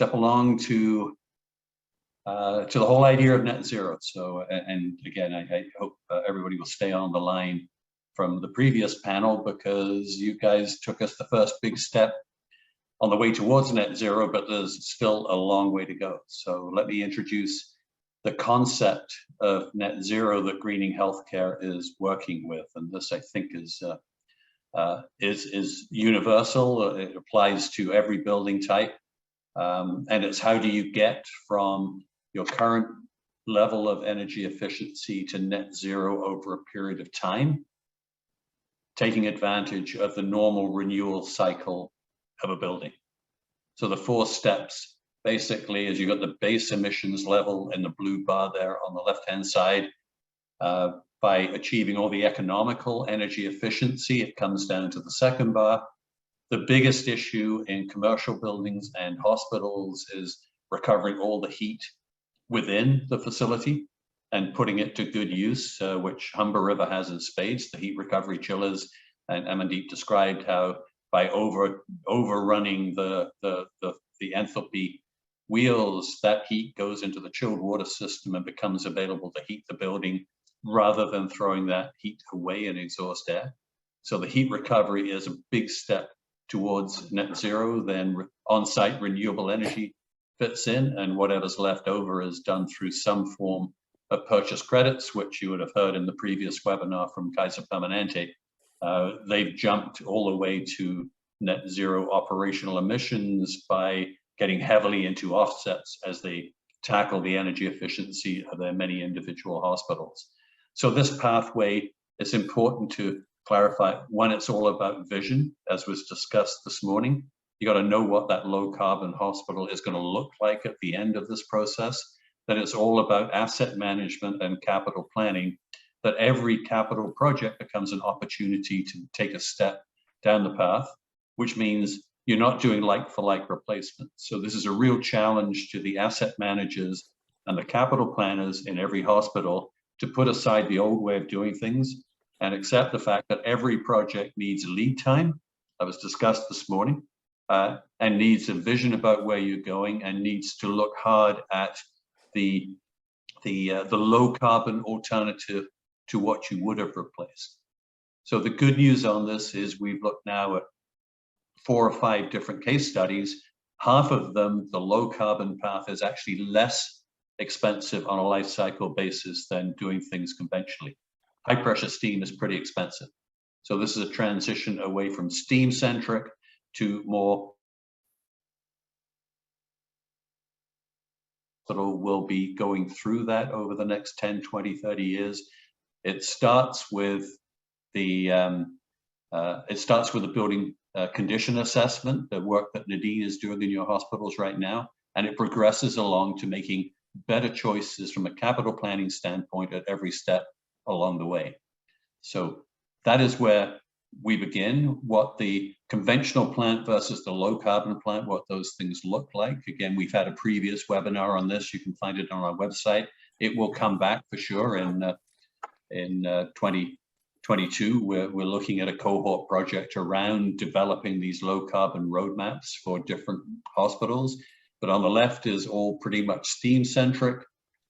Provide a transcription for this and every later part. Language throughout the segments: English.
step along to the whole idea of net zero. So, and again, I hope everybody will stay on the line from the previous panel, because you guys took us the first big step on the way towards net zero, but there's still a long way to go. So let me introduce the concept of net zero that greening healthcare is working with. And this, I think, is universal. It applies to every building type. And it's how do you get from your current level of energy efficiency to net zero over a period of time, taking advantage of the normal renewal cycle of a building. So the 4 steps basically is you've got the base emissions level in the blue bar there on the left-hand side. By achieving all the economical energy efficiency, it comes down to the second bar. The biggest issue in commercial buildings and hospitals is recovering all the heat within the facility and putting it to good use, which Humber River has in spades, the heat recovery chillers. And Amandeep described how by overrunning the enthalpy wheels, that heat goes into the chilled water system and becomes available to heat the building rather than throwing that heat away in exhaust air. So the heat recovery is a big step towards net zero. Then on-site renewable energy fits in, and whatever's left over is done through some form of purchase credits, which you would have heard in the previous webinar from Kaiser Permanente. They've jumped all the way to net zero operational emissions by getting heavily into offsets as they tackle the energy efficiency of their many individual hospitals. So this pathway, it's important to clarify, one, it's all about vision, as was discussed this morning. You got to know what that low carbon hospital is going to look like at the end of this process. Then it's all about asset management and capital planning, that every capital project becomes an opportunity to take a step down the path, which means you're not doing like-for-like replacement. So this is a real challenge to the asset managers and the capital planners in every hospital to put aside the old way of doing things and accept the fact that every project needs lead time, that was discussed this morning, and needs a vision about where you're going, and needs to look hard at the low carbon alternative to what you would have replaced. So the good news on this is we've looked now at 4 or 5 different case studies. Half of them, the low carbon path is actually less expensive on a life cycle basis than doing things conventionally. High pressure steam is pretty expensive. So this is a transition away from steam centric to more. Will be going through that over the next 10, 20, 30 years. It starts with the building condition assessment, the work that Nadine is doing in your hospitals right now, and it progresses along to making better choices from a capital planning standpoint at every step along the way. So that is where we begin, what the conventional plant versus the low carbon plant, what those things look like. Again, we've had a previous webinar on this. You can find it on our website. It will come back for sure in 2022. We're looking at a cohort project around developing these low carbon roadmaps for different hospitals. But on the left is all pretty much steam centric.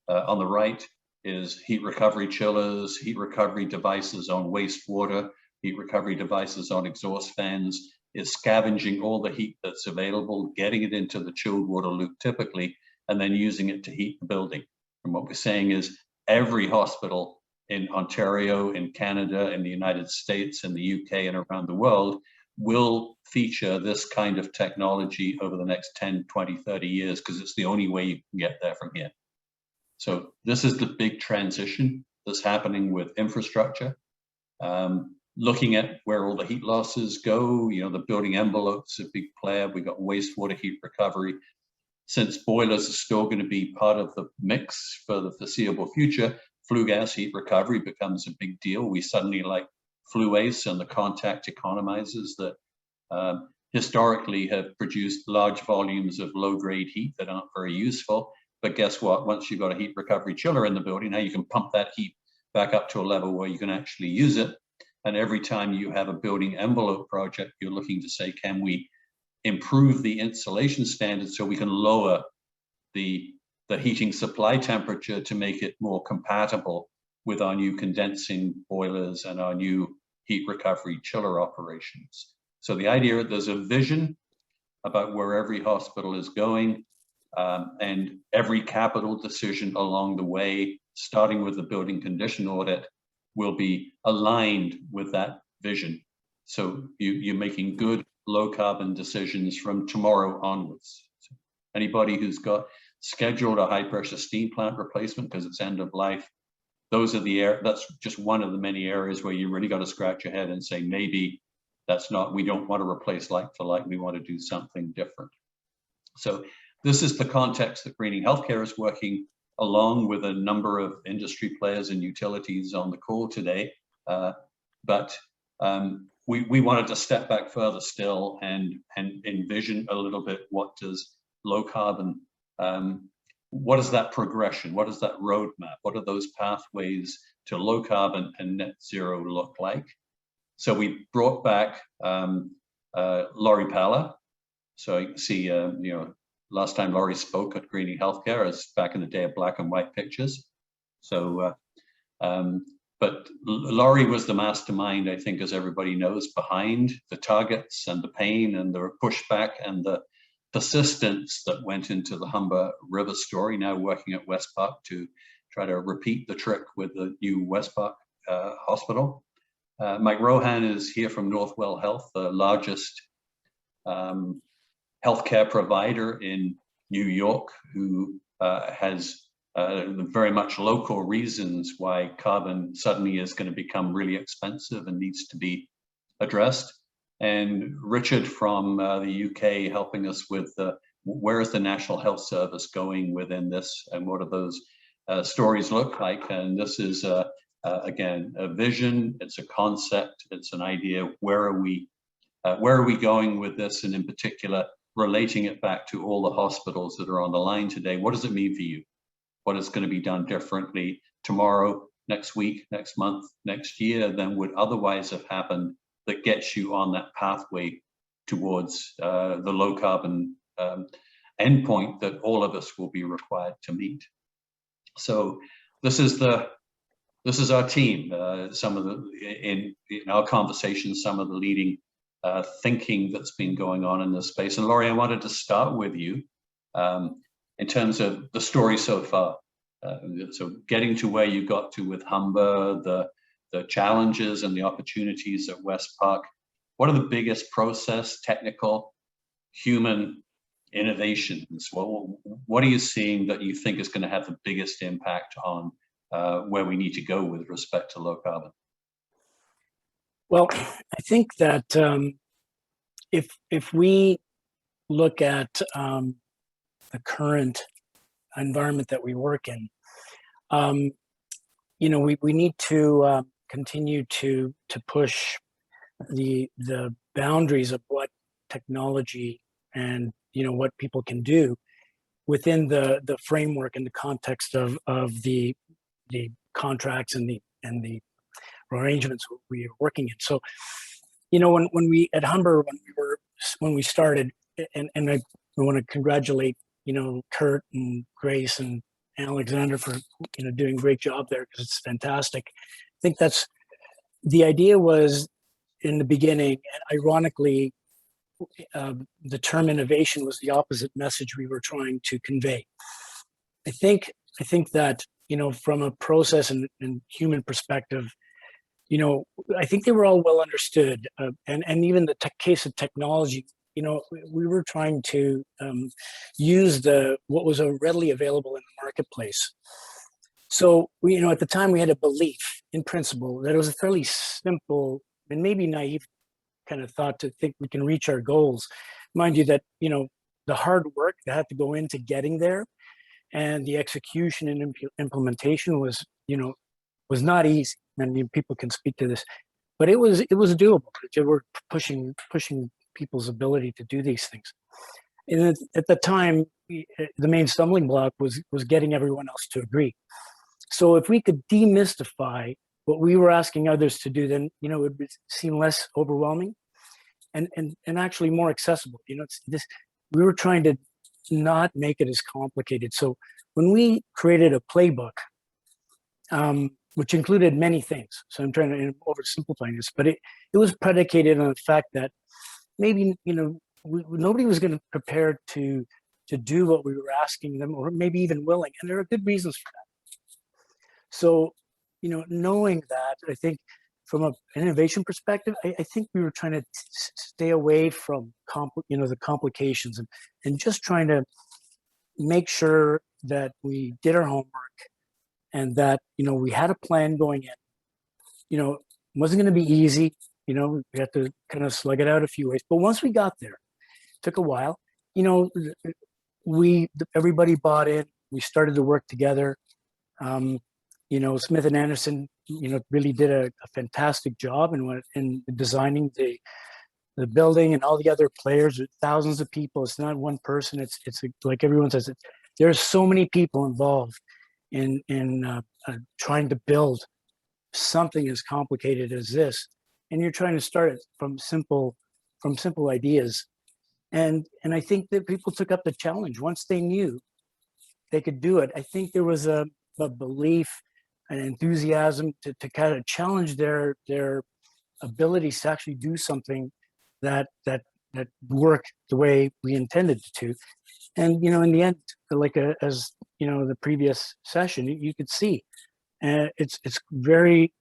On the right is heat recovery chillers, heat recovery devices on wastewater, heat recovery devices on exhaust fans. Is scavenging all the heat that's available, getting it into the chilled water loop typically, and then using it to heat the building. And what we're saying is every hospital in Ontario, in Canada, in the United States, in the UK, and around the world will feature this kind of technology over the next 10, 20, 30 years, because it's the only way you can get there from here. So this is the big transition that's happening with infrastructure. Looking at where all the heat losses go, you know, the building envelope's a big player. We've got wastewater heat recovery. Since boilers are still going to be part of the mix for the foreseeable future, flue gas heat recovery becomes a big deal. We suddenly like flue ACE and the contact economizers that historically have produced large volumes of low-grade heat that aren't very useful. But guess what? Once you've got a heat recovery chiller in the building, now you can pump that heat back up to a level where you can actually use it. And every time you have a building envelope project, you're looking to say, can we improve the insulation standards so we can lower the heating supply temperature to make it more compatible with our new condensing boilers and our new heat recovery chiller operations. So the idea that there's a vision about where every hospital is going, and every capital decision along the way, starting with the building condition audit, will be aligned with that vision. So you're making good low carbon decisions from tomorrow onwards. So anybody who's got scheduled a high pressure steam plant replacement because it's end of life, those are that's just one of the many areas where you really got to scratch your head and say, maybe that's not, we don't want to replace like for like, we want to do something different. So this is the context that Greening Healthcare is working along with a number of industry players and utilities on the call today. But we wanted to step back further still and envision a little bit, what does low carbon, what is that progression? What is that roadmap? What are those pathways to low carbon and net zero look like? So we brought back Laurie Palla. So you can see, last time Laurie spoke at Greening Healthcare is back in the day of black and white pictures. So, but Laurie was the mastermind, I think, as everybody knows, behind the targets and the pain and the pushback and the persistence that went into the Humber River story, now working at West Park to try to repeat the trick with the new West Park hospital. Mike Rohan is here from Northwell Health, the largest healthcare provider in New York, who has very much local reasons why carbon suddenly is going to become really expensive and needs to be addressed. And Richard from the UK helping us with where is the National Health Service going within this, and what do those stories look like? And this is again a vision, it's a concept, it's an idea. Where are we going with this, and in particular relating it back to all the hospitals that are on the line today? What does it mean for you? What is going to be done differently tomorrow, next week, next month, next year than would otherwise have happened, that gets you on that pathway towards the low carbon endpoint that all of us will be required to meet? So this is our team. Some of the in our conversations, some of the leading thinking that's been going on in this space. And Laurie, I wanted to start with you in terms of the story so far. So getting to where you got to with Humber, the challenges and the opportunities at West Park. What are the biggest process, technical, human innovations? What are you seeing that you think is going to have the biggest impact on where we need to go with respect to low carbon? Well, I think that if we look at the current environment that we work in, we need to continue to push the boundaries of what technology and what people can do within the framework and the context of the contracts and the arrangements we are working in. So, when we at Humber, when we started, and I want to congratulate Kurt and Grace and Alexander for doing a great job there, because it's fantastic. I think that's the idea was in the beginning, and ironically, the term innovation was the opposite message we were trying to convey. I think that from a process and human perspective, I think they were all well understood, and even the case of technology, we were trying to use what was readily available in the marketplace. So at the time we had a belief in principle that it was a fairly simple and maybe naive kind of thought to think we can reach our goals. Mind you that the hard work that had to go into getting there, and the execution and implementation was not easy. I mean, people can speak to this, but it was doable. We're pushing people's ability to do these things. And at the time, the main stumbling block was getting everyone else to agree. So if we could demystify what we were asking others to do, then it would seem less overwhelming. and actually more accessible. It's this, we were trying to not make it as complicated. So when we created a playbook, which included many things, so I'm trying to oversimplify this, but it was predicated on the fact that maybe nobody was going to prepare to do what we were asking them, or maybe even willing, and there are good reasons for that. So knowing that, I think from an innovation perspective, I think we were trying to stay away from the complications, and just trying to make sure that we did our homework, and that we had a plan going in. It wasn't going to be easy. We had to kind of slug it out a few ways, but once we got there, it took a while. Everybody bought in. We started to work together. Smith and Anderson, really did a fantastic job in designing the building, and all the other players, thousands of people. It's not one person. It's like everyone says, there's so many people involved in trying to build something as complicated as this, and you're trying to start it from simple ideas. And I think that people took up the challenge once they knew they could do it. I think there was a belief, an enthusiasm to kind of challenge their abilities to actually do something that worked the way we intended it to. And in the end, like as the previous session, you could see, it's very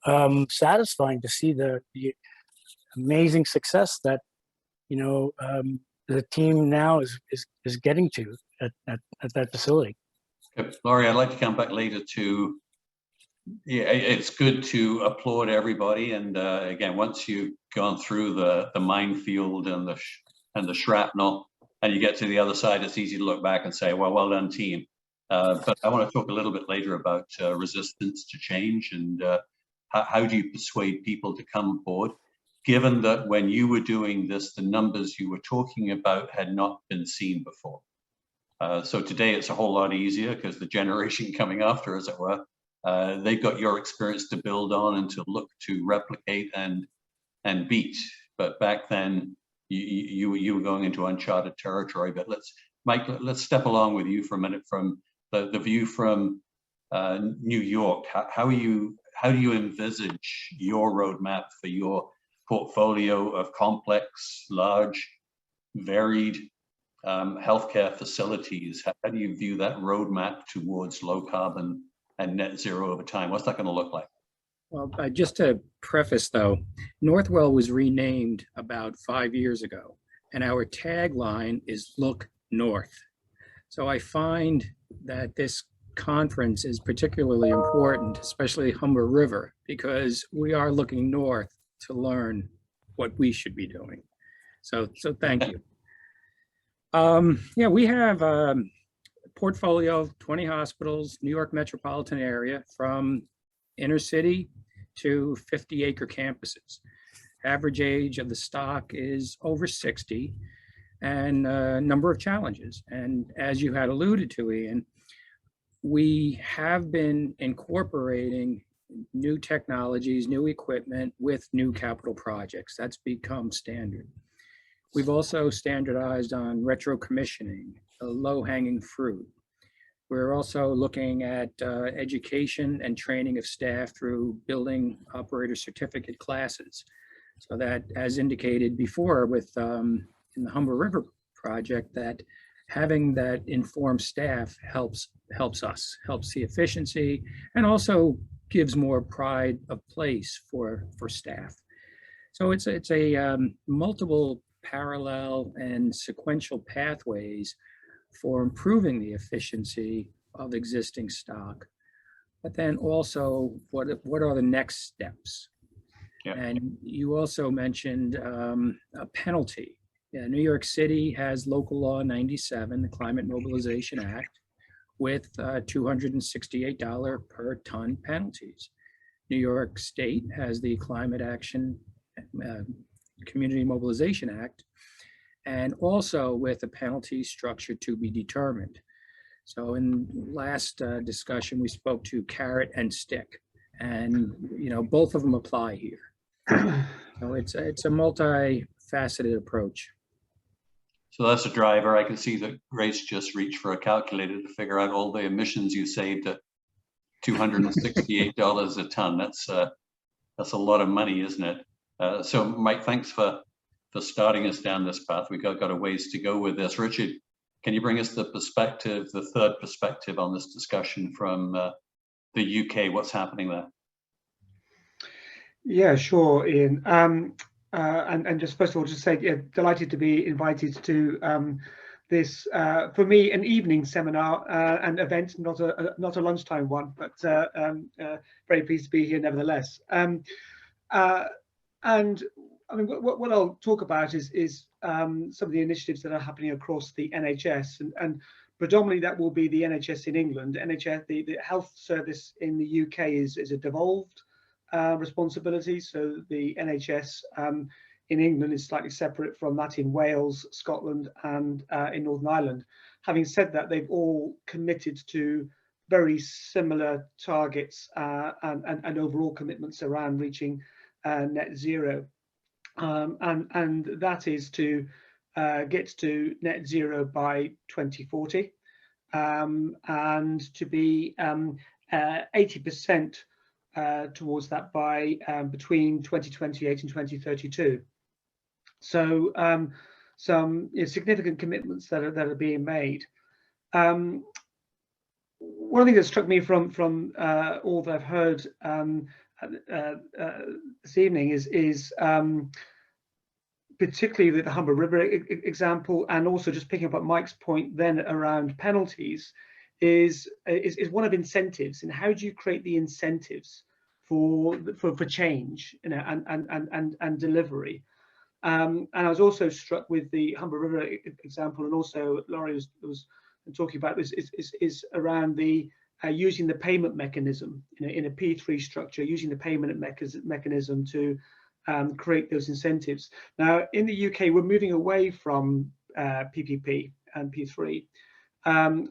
satisfying to see the amazing success that the team now is getting to at that facility. Okay. Laurie, I'd like to come back later to, it's good to applaud everybody. And again, once you've gone through the minefield and the shrapnel, and you get to the other side, it's easy to look back and say, well done, team. But I want to talk a little bit later about resistance to change, and how do you persuade people to come aboard, given that when you were doing this, the numbers you were talking about had not been seen before. So today it's a whole lot easier because the generation coming after, as it were, they've got your experience to build on and to look to replicate and beat. But back then, you were going into uncharted territory. But Mike, let's step along with you for a minute from the view from New York. How do you envisage your roadmap for your portfolio of complex, large, varied healthcare facilities? How do you view that roadmap towards low carbon and net zero over time? What's that going to look like? Well, just to preface though, Northwell was renamed about 5 years ago, and our tagline is Look North. So I find that this conference is particularly important, especially Humber River, because we are looking north to learn what we should be doing. So thank you. We have a portfolio of 20 hospitals, New York metropolitan area, from inner city to 50-acre campuses. Average age of the stock is over 60, and a number of challenges. And as you had alluded to, Ian, we have been incorporating new technologies, new equipment with new capital projects. That's become standard. We've also standardized on retro commissioning, a low-hanging fruit. We're also looking at education and training of staff through building operator certificate classes. So that, as indicated before with in the Humber River project, that having that informed staff helps us, helps the efficiency, and also gives more pride of place for staff. So it's a multiple parallel and sequential pathways for improving the efficiency of existing stock, but then also what are the next steps? Yeah. And you also mentioned a penalty. Yeah, New York City has Local Law 97, the Climate Mobilization Act, with $268 per ton penalties. New York State has the Climate Action Community Mobilization Act, and also with a penalty structure to be determined. So in last discussion, we spoke to carrot and stick, and both of them apply here. So it's a multifaceted faceted approach. So that's a driver. I can see that Grace just reached for a calculator to figure out all the emissions you saved at $268 a ton. That's a lot of money, isn't it? So Mike, thanks for starting us down this path. We've got a ways to go with this. Richard, can you bring us the perspective, the third perspective on this discussion from the UK? What's happening there? Yeah, sure, Ian. And just first of all, just say, yeah, delighted to be invited to this, for me, an evening seminar and event, not a lunchtime one, but very pleased to be here nevertheless. And I mean, what I'll talk about is some of the initiatives that are happening across the NHS, and predominantly that will be the NHS in England. NHS, the health service in the UK is a devolved responsibility. So the NHS in England is slightly separate from that in Wales, Scotland, and in Northern Ireland. Having said that, they've all committed to very similar targets and overall commitments around reaching net zero. And that is to get to net zero by 2040 and to be 80% towards that by between 2028 and 2032. So some significant commitments that are being made. One thing that struck me from all that I've heard this evening is particularly the Humber River example, and also just picking up on Mike's point then around penalties, is one of incentives. And how do you create the incentives for change, you know, and delivery? And I was also struck with the Humber River example, and also Laurie was talking about this is around the using the payment mechanism, you know, in a P3 structure, using the payment mechanism to create those incentives. Now, in the UK, we're moving away from PPP and P3.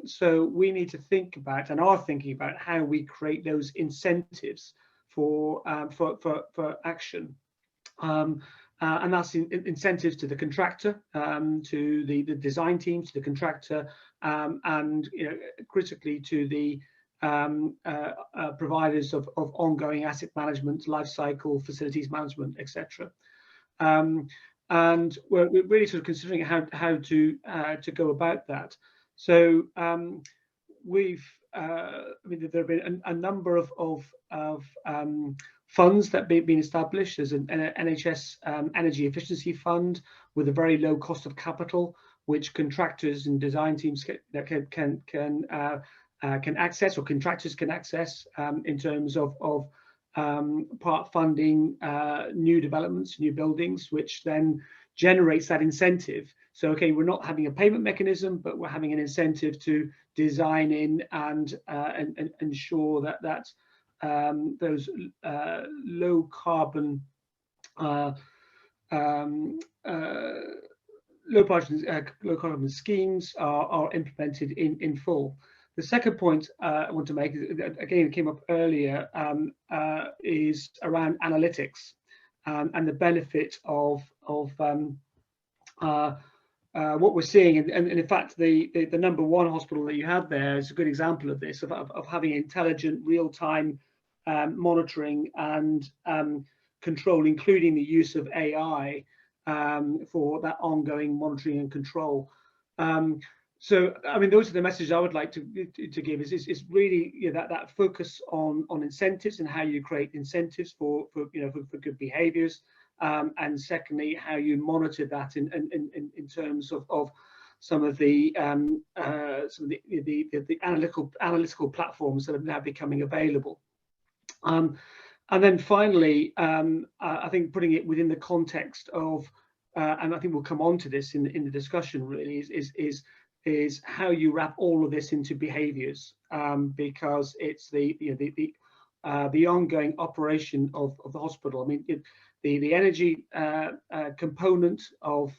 So we need to think about, and are thinking about, how we create those incentives for action. And that's incentives to the contractor, to the design team, to the contractor, and, you know, critically to the providers of ongoing asset management, life cycle, facilities management, etc. And we're really sort of considering how to go about that. So we've, I mean, there have been a number of funds that have been established. There's an NHS energy efficiency fund with a very low cost of capital, which contractors and design teams can access, or contractors can access, in terms of part funding new developments, new buildings, which then generates that incentive. So, okay, we're not having a payment mechanism, but we're having an incentive to design in and ensure that those low carbon schemes are implemented in full. The second point I want to make, again, it came up earlier, is around analytics and the benefit of what we're seeing. And in fact, the number one hospital that you have there is a good example of this, of having intelligent, real-time monitoring and control, including the use of AI for that ongoing monitoring and control. So, I mean, those are the messages I would like to give. Is really, you know, that focus on incentives and how you create incentives for good behaviours, and secondly, how you monitor that in terms of some of the analytical platforms that are now becoming available. And then finally, I think putting it within the context of, and I think we'll come on to this in the discussion, really, is how you wrap all of this into behaviours, because it's the ongoing operation of the hospital. I mean, the energy component of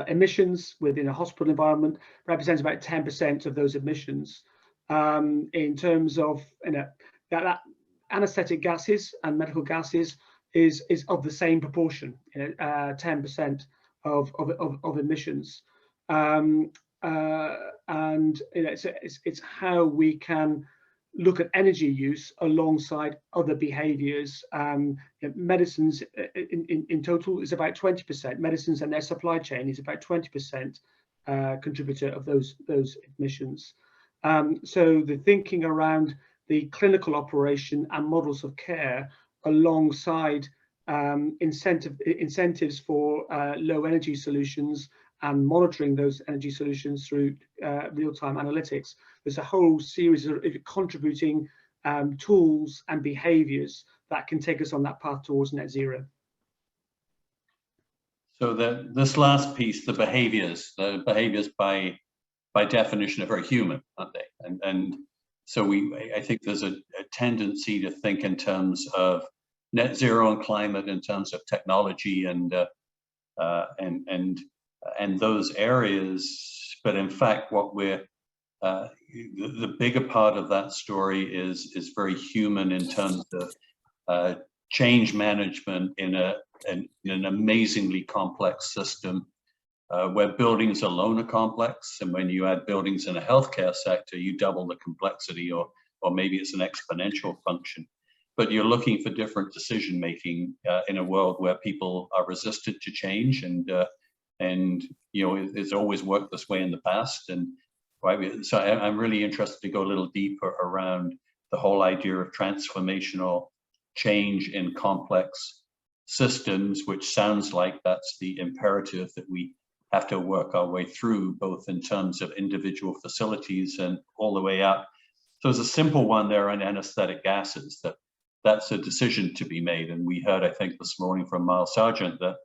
emissions within a hospital environment represents about 10% of those emissions. In terms of, you know, that anesthetic gases and medical gases is of the same proportion, 10% of emissions. And it's how we can look at energy use alongside other behaviors. Medicines in total is about 20%. Medicines and their supply chain is about 20% contributor of those emissions. So the thinking around the clinical operation and models of care alongside incentives for low energy solutions and monitoring those energy solutions through real-time analytics. There's a whole series of contributing tools and behaviors that can take us on that path towards net zero. So this last piece, the behaviors by definition are very human, aren't they? And so I think there's a tendency to think in terms of net zero and climate, in terms of technology and those areas. But in fact, what we're the bigger part of that story is very human in terms of change management in an amazingly complex system, where buildings alone are complex, and when you add buildings in a healthcare sector, you double the complexity, or maybe it's an exponential function. But you're looking for different decision making in a world where people are resistant to change, and it's always worked this way in the past. And so I'm really interested to go a little deeper around the whole idea of transformational change in complex systems, which sounds like that's the imperative that we have to work our way through, both in terms of individual facilities and all the way up. So there's a simple one there on anesthetic gases, that's a decision to be made. And we heard, I think, this morning from Miles Sargent that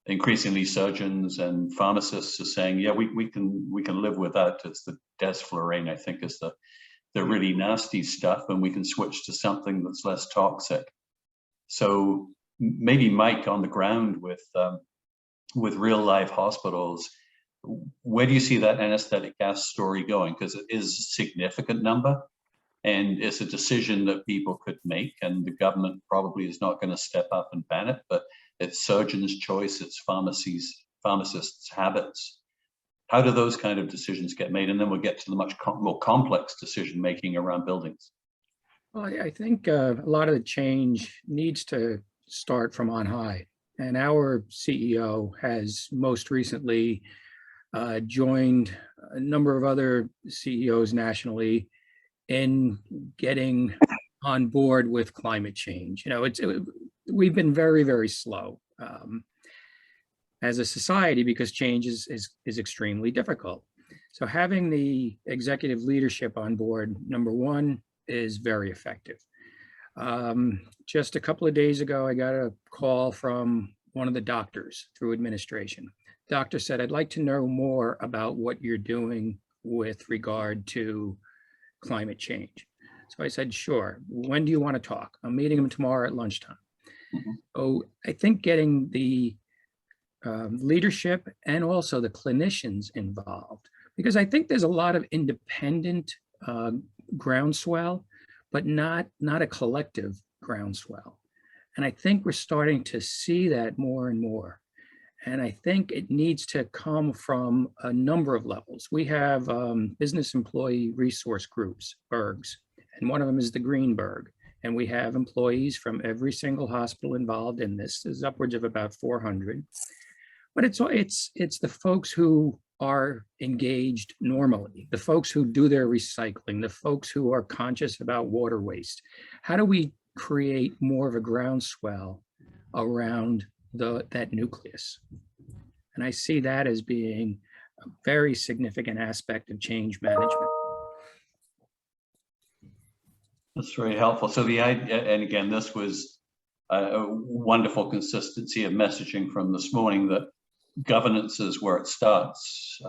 increasingly surgeons and pharmacists are saying, yeah, we can live with that. It's the desflurane, I think, is the really nasty stuff, and we can switch to something that's less toxic. So maybe Mike, on the ground with real life hospitals, where do you see that anesthetic gas story going? Because it is a significant number, and it's a decision that people could make, and the government probably is not going to step up and ban it, but it's surgeons' choice, it's pharmacists' habits. How do those kind of decisions get made? And then we'll get to the much more complex decision making around buildings. Well, I think a lot of the change needs to start from on high. And our CEO has most recently joined a number of other CEOs nationally in getting on board with climate change. We've been very, very slow as a society, because change is extremely difficult. So having the executive leadership on board, number one, is very effective. Just a couple of days ago, I got a call from one of the doctors through administration. Doctor said, I'd like to know more about what you're doing with regard to climate change. So I said, sure. When do you want to talk? I'm meeting him tomorrow at lunchtime. So I think getting the leadership and also the clinicians involved, because I think there's a lot of independent groundswell, but not a collective groundswell. And I think we're starting to see that more and more. And I think it needs to come from a number of levels. We have business employee resource groups, BERGs, and one of them is the Greenberg. And we have employees from every single hospital involved in this. There's upwards of about 400. But it's the folks who are engaged normally, the folks who do their recycling, the folks who are conscious about water waste. How do we create more of a groundswell around that nucleus? And I see that as being a very significant aspect of change management. That's very helpful. So the idea, and again, this was a wonderful consistency of messaging from this morning, that governance is where it starts.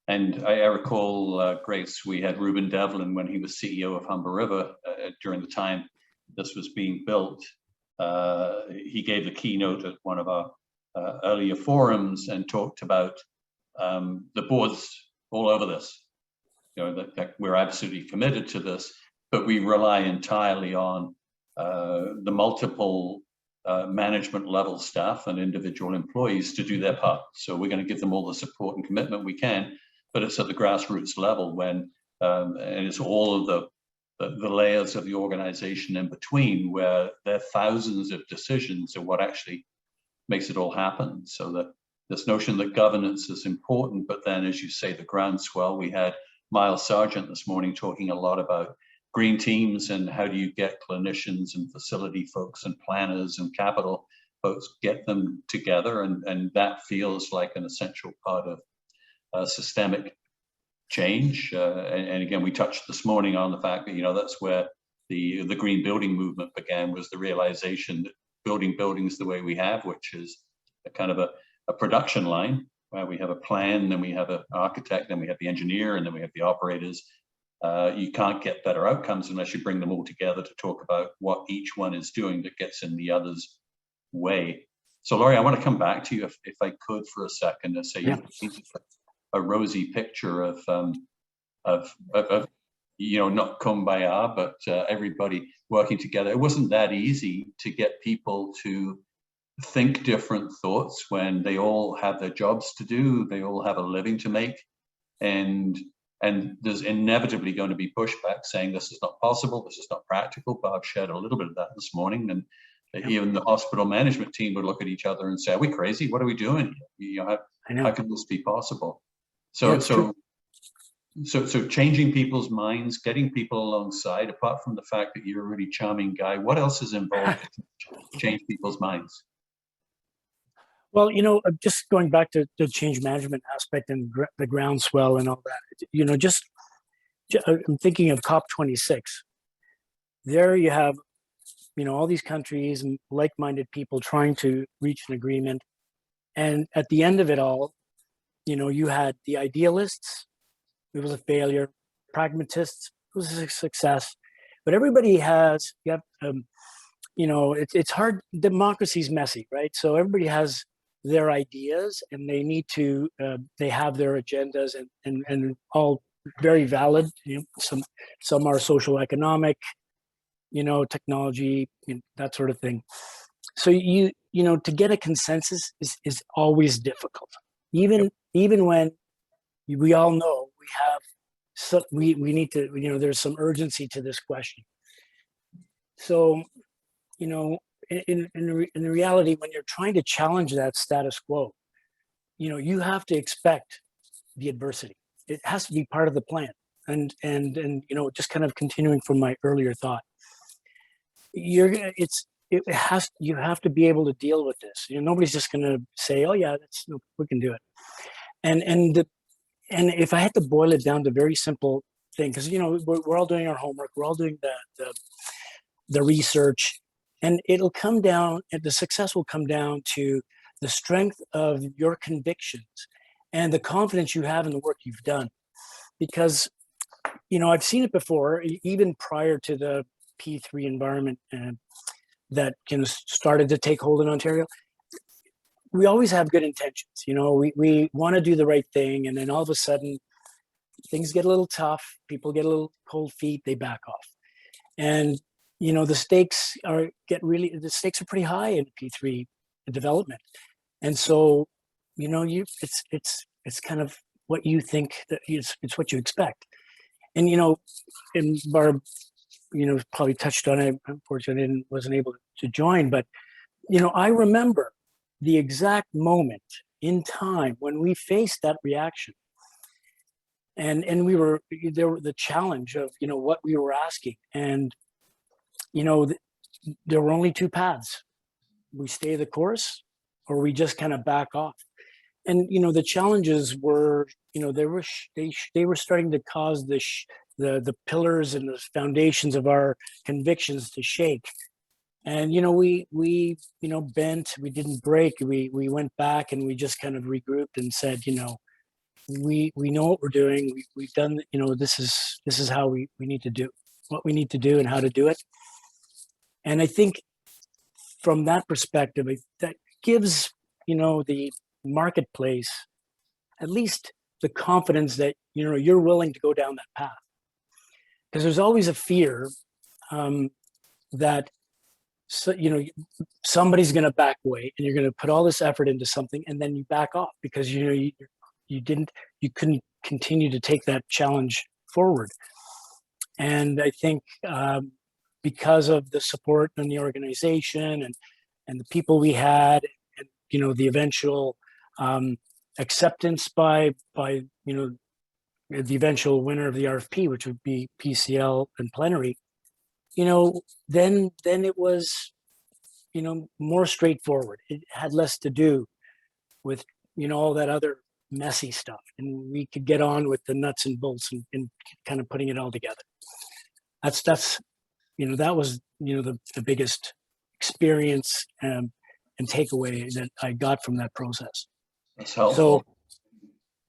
And I recall, Grace, we had Ruben Devlin when he was CEO of Humber River during the time this was being built. He gave the keynote at one of our earlier forums and talked about the boards all over this, that we're absolutely committed to this. but we rely entirely on the multiple management level staff and individual employees to do their part. So we're going to give them all the support and commitment we can, but it's at the grassroots level when, and it's all of the layers of the organization in between where there are thousands of decisions of what actually makes it all happen. So that this notion that governance is important, but then as you say, the groundswell, we had Miles Sargent this morning talking a lot about green teams and how do you get clinicians and facility folks and planners and capital folks, get them together. And that feels like an essential part of systemic change. And again, we touched this morning on the fact that, you know, that's where the green building movement began, was the realization that building buildings the way we have, which is a kind of a production line where we have a plan, then we have an architect, then we have the engineer, and then we have the operators. You can't get better outcomes unless you bring them all together to talk about what each one is doing that gets in the other's way. So Laurie, I want to come back to you if I could for a second and say, you painted a rosy picture of you know, not kumbaya, but everybody working together. It wasn't that easy to get people to think different thoughts when they all have their jobs to do, they all have a living to make, and there's inevitably going to be pushback saying this is not possible, this is not practical. Bob shared a little bit of that this morning, and even the hospital management team would look at each other and say, "Are we crazy? What are we doing? You know, how can this be possible?" So so changing people's minds, getting people alongside. Apart from the fact that you're a really charming guy, what else is involved to change people's minds? Well, you know, just going back to the change management aspect and the groundswell and all that, you know, I'm thinking of COP26. There you have, you know, all these countries and like-minded people trying to reach an agreement. And at the end of it all, you know, you had the idealists, it was a failure, pragmatists, it was a success. But everybody has, you know, it's hard, democracy's messy, right? So everybody has their ideas and they need to, they have their agendas and all very valid. You know, some are social economic, you know, technology, you know, that sort of thing. So you know, to get a consensus is always difficult. Even when we all know we have, so we need to, you know, there's some urgency to this question. So, you know, in reality, when you're trying to challenge that status quo, you know, you have to expect the adversity. It has to be part of the plan. And you know, just kind of continuing from my earlier thought, you have to be able to deal with this. You know, nobody's just going to say, "Oh yeah, we can do it." And if I had to boil it down to very simple thing, because, you know, we're all doing our homework, we're all doing the research, and it'll come down, and the success will come down to the strength of your convictions and the confidence you have in the work you've done. Because, you know, I've seen it before, even prior to the P3 environment that kind of started to take hold in Ontario. We always have good intentions, you know, we want to do the right thing, and then all of a sudden things get a little tough, people get a little cold feet, they back off. And, you know, the stakes are pretty high in P3 development. And so, you know, it's kind of what you think that it's what you expect. And, you know, and Barb, you know, probably touched on it, unfortunately I wasn't able to join, but, you know, I remember the exact moment in time when we faced that reaction, and there were the challenge of, you know, what we were asking, and, you know, there were only two paths: we stay the course or we just kind of back off. And, you know, the challenges were, you know, they were starting to cause the pillars and the foundations of our convictions to shake. And, you know, we you know, bent, we didn't break, we went back and we just kind of regrouped and said, you know, we know what we're doing, we've done, you know, this is how we need to do what we need to do and how to do it. And I think from that perspective, that gives, you know, the marketplace at least the confidence that, you know, you're willing to go down that path. because there's always a fear that somebody's going to back away, and you're going to put all this effort into something, and then you back off because you couldn't continue to take that challenge forward. And I think because of the support in the organization and the people we had, and the eventual acceptance by the eventual winner of the RFP, which would be PCL and Plenary, then it was more straightforward. It had less to do with all that other messy stuff, and we could get on with the nuts and bolts and kind of putting it all together. That was the biggest experience and takeaway that I got from that process. That's helpful. So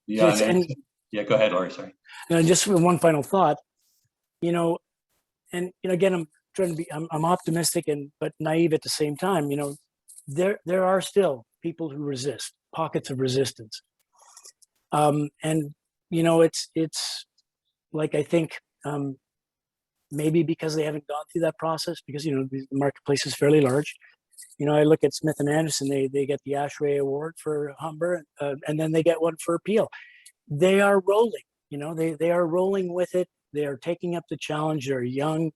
yeah, go ahead, Laurie. Sorry. And just one final thought, and again, I'm trying to be, I'm optimistic but naive at the same time. There are still people who resist, pockets of resistance, and it's like, I think maybe because they haven't gone through that process, because the marketplace is fairly large. I look at Smith and Anderson; they get the ASHRAE award for Humber, and then they get one for Peel. They are rolling. They are rolling with it. They are taking up the challenge. They're a young,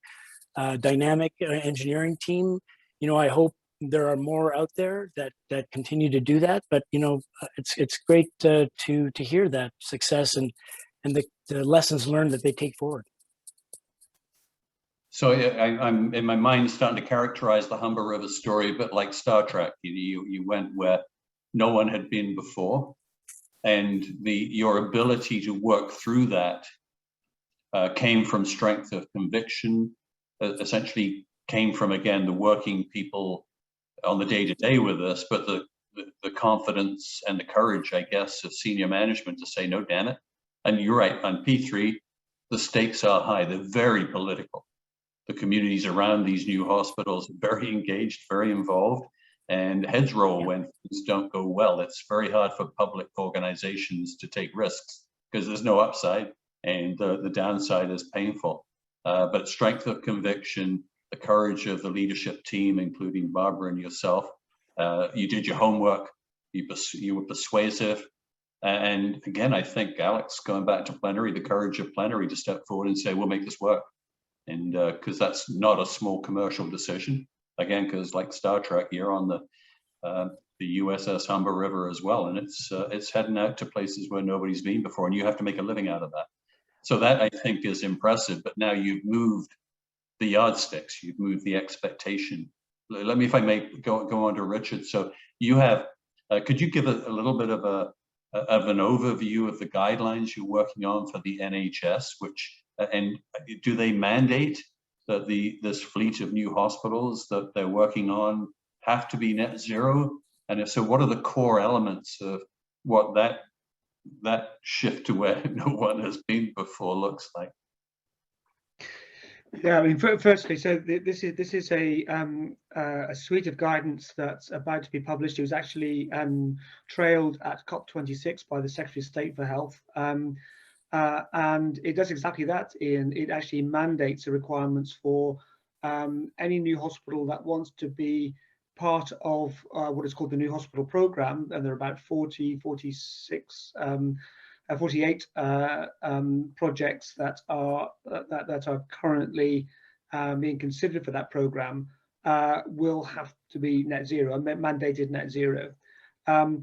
dynamic engineering team. I hope there are more out there that continue to do that. But it's great to hear that success and the lessons learned that they take forward. So I'm in my mind starting to characterize the Humber River story a bit like Star Trek. You went where no one had been before, and your ability to work through that came from strength of conviction. Essentially, came from, again, the working people on the day-to-day with us, but the confidence and the courage, I guess, of senior management to say, no, damn it. And you're right, on P3, the stakes are high. They're very political. The communities around these new hospitals are very engaged, very involved, and heads roll when things don't go well. It's very hard for public organizations to take risks because there's no upside, and the downside is painful. But strength of conviction, the courage of the leadership team, including Barbara and yourself, you did your homework, you were persuasive. And again, I think, Alex, going back to Plenary, the courage of Plenary to step forward and say, we'll make this work. And because that's not a small commercial decision, again, because like Star Trek, you're on the USS Humber River as well, and it's heading out to places where nobody's been before, and you have to make a living out of that. So that, I think, is impressive. But now you've moved the yardsticks, you've moved the expectation. Let me, if I may, go on to Richard. So you have, could you give a little bit of an overview of the guidelines you're working on for the NHS, and do they mandate that this fleet of new hospitals that they're working on have to be net zero? And if so, what are the core elements of what that shift to where no one has been before looks like? Yeah, I mean, firstly, so this is a suite of guidance that's about to be published. It was actually trailed at COP26 by the Secretary of State for Health. And it does exactly that, Ian. It actually mandates the requirements for any new hospital that wants to be part of what is called the New Hospital Programme, and there are about 48 projects that are currently being considered for that programme, will have to be net zero, mandated net zero. The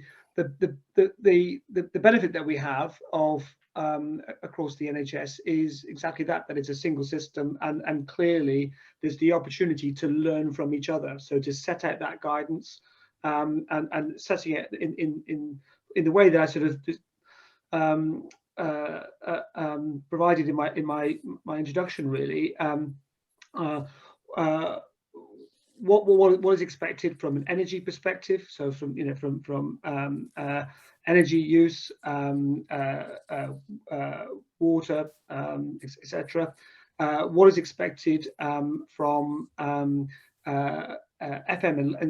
benefit that we have of across the NHS is exactly that it's a single system, and clearly there's the opportunity to learn from each other. So to set out that guidance and setting it in the way that I sort of provided in my introduction, really, what is expected from an energy perspective, so from energy use, water, etc. What is expected from FM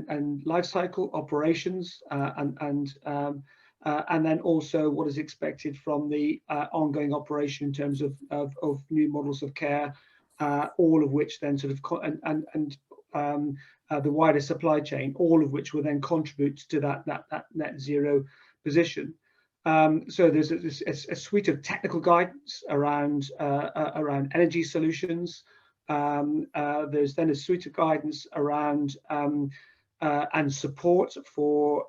and life cycle operations, and and then also what is expected from the ongoing operation in terms of new models of care, all of which then sort of the wider supply chain, all of which will then contribute to that net zero position. So there's a suite of technical guidance around energy solutions. There's then a suite of guidance around and support for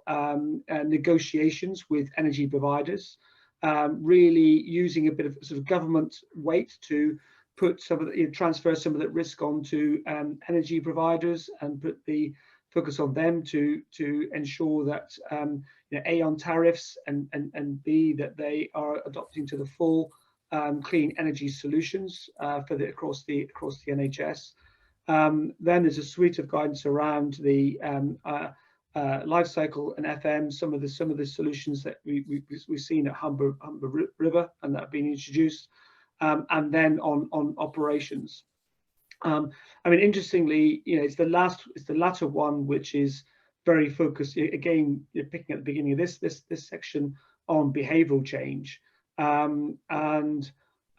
negotiations with energy providers, really using a bit of sort of government weight to put transfer some of that risk onto energy providers and put the focus on them to ensure that A, on tariffs, and B, that they are adopting to the full clean energy solutions across the NHS. Then there's a suite of guidance around the life cycle and FM, some of the solutions that we've seen at Humber River and that have been introduced, and then on operations. I mean, interestingly, it's the latter one which is very focused. Again, you're picking at the beginning of this section on behavioural change, and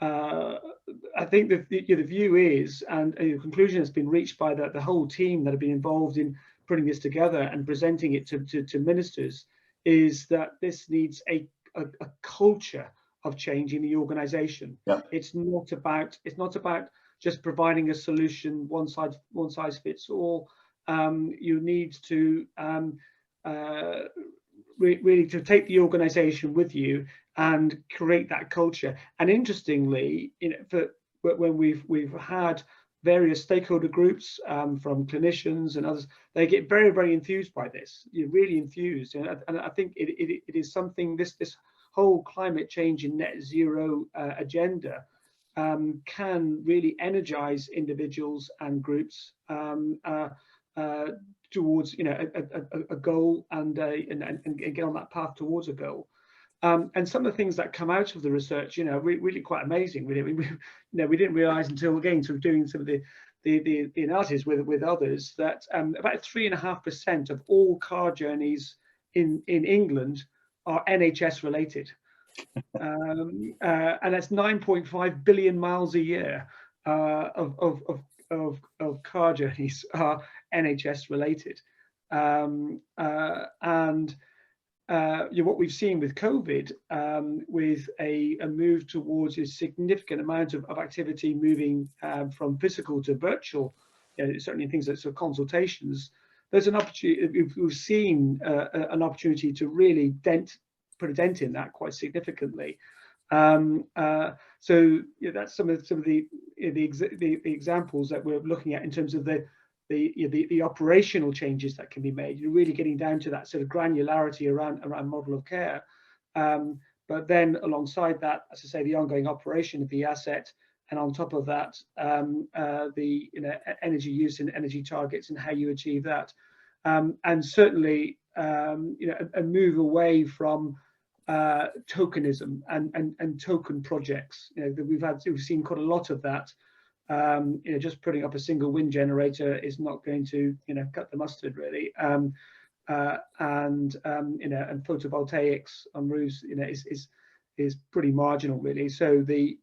I think that the view is, and a conclusion has been reached by the whole team that have been involved in putting this together and presenting it to ministers, is that this needs a culture of change in the organisation. Yeah. It's not about just providing a solution, one size fits all. You need to really to take the organisation with you and create that culture. And interestingly, when we've had various stakeholder groups from clinicians and others, they get very, very enthused by this. You're really enthused, and I think it is something. This whole climate change and net zero agenda can really energize individuals and groups towards a goal and get on that path towards a goal. And some of the things that come out of the research, really quite amazing. We didn't realize until, again, sort of doing some of the analysis with others, that about 3.5% of all car journeys in England are NHS related. And that's 9.5 billion miles a year of car journeys are NHS related. What we've seen with COVID, with a move towards a significant amount of activity moving from physical to virtual, certainly things like sort of consultations, there's an opportunity. We've seen an opportunity to really put a dent in that quite significantly. So that's some of the examples that we're looking at in terms of the operational changes that can be made. You're really getting down to that sort of granularity around model of care. But then alongside that, as I say, the ongoing operation of the asset, and on top of that, the energy use and energy targets and how you achieve that. And certainly, a move away from tokenism and token projects. We've seen quite a lot of that. Just putting up a single wind generator is not going to cut the mustard really. And photovoltaics on roofs is pretty marginal really. So the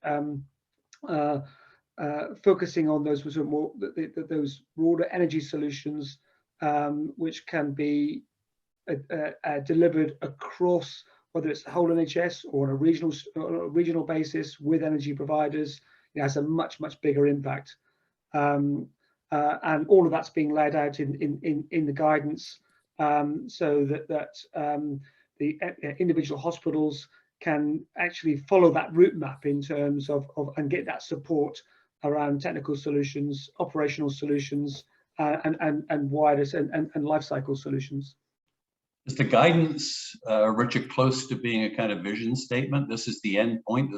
focusing on those was more those broader energy solutions, which can be delivered across, whether it's the whole NHS or on a regional basis with energy providers, has a much bigger impact. And all of that's being laid out in the guidance, so that the individual hospitals can actually follow that route map in terms of and get that support around technical solutions, operational solutions, and wider and life cycle solutions. Is the guidance, Richard, close to being a kind of vision statement? This is the end point.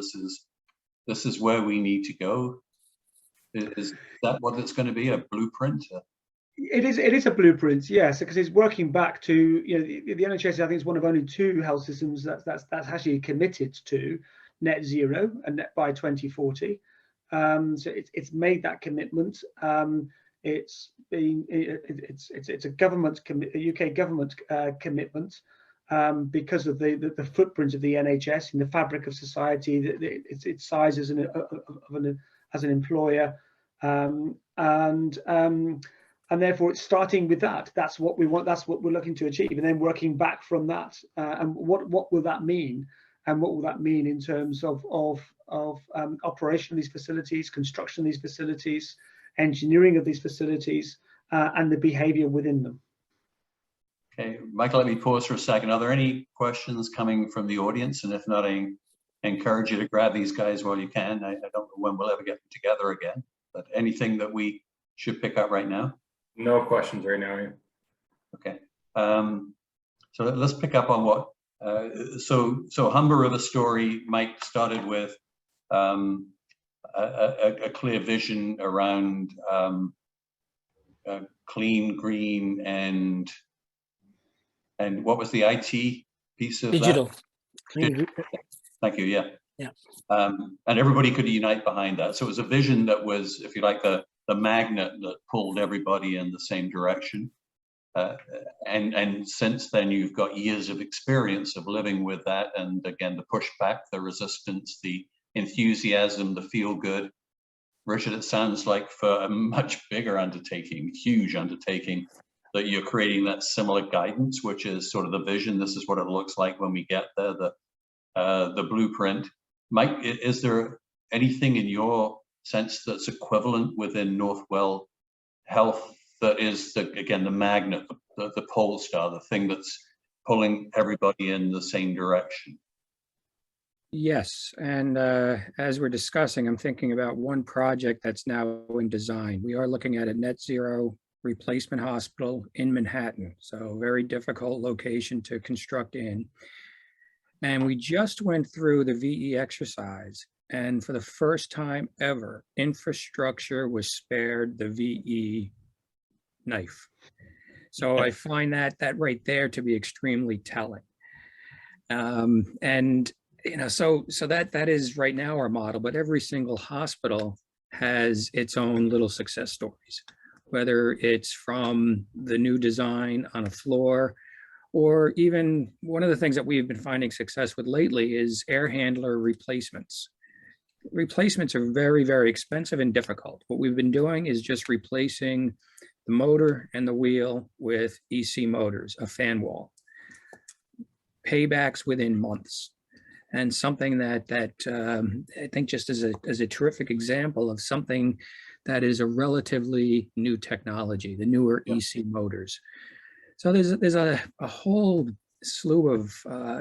This is where we need to go. Is that what it's going to be? A blueprint? It is a blueprint, yes, because it's working back to the NHS. I think is one of only 2 health systems that's actually committed to net zero and net by 2040. So it's made that commitment. It's a government a UK government commitment, because of the footprint of the NHS in the fabric of society, its size as an employer, and therefore it's starting with that. That's what we want. That's what we're looking to achieve, and then working back from that. And what will that mean? And what will that mean in terms of operation of these facilities, construction of these facilities, engineering of these facilities, and the behaviour within them? Okay, Michael, let me pause for a second. Are there any questions coming from the audience? And if not, I encourage you to grab these guys while you can. I don't know when we'll ever get them together again, but anything that we should pick up right now? No questions right now. Okay, so let's pick up on what, so Humber River story, Mike started with a clear vision around clean, green, and what was the IT piece of Digital. that? Thank you, yeah. Yeah. And everybody could unite behind that. So it was a vision that was, if you like, the magnet that pulled everybody in the same direction. And since then, you've got years of experience of living with that. And again, the pushback, the resistance, the enthusiasm, the feel good. Richard, it sounds like for a much bigger undertaking, huge undertaking, that you're creating that similar guidance, which is sort of the vision. This is what it looks like when we get there, the blueprint. Mike, is there anything in your sense that's equivalent within Northwell Health that is, again, the magnet, the pole star, the thing that's pulling everybody in the same direction? Yes, and as we're discussing, I'm thinking about one project that's now in design. We are looking at a net zero replacement hospital in Manhattan, so very difficult location to construct in. And we just went through the VE exercise, and for the first time ever, infrastructure was spared the VE knife. So I find that right there to be extremely telling. And you know, so that is right now our model, but every single hospital has its own little success stories, whether it's from the new design on a floor, or even one of the things that we've been finding success with lately is air handler replacements. Replacements are very, very expensive and difficult. What we've been doing is just replacing the motor and the wheel with EC motors, a fan wall. Paybacks within months. And something that I think just as a terrific example of something that is a relatively new technology, the newer EC motors. So there's a whole slew of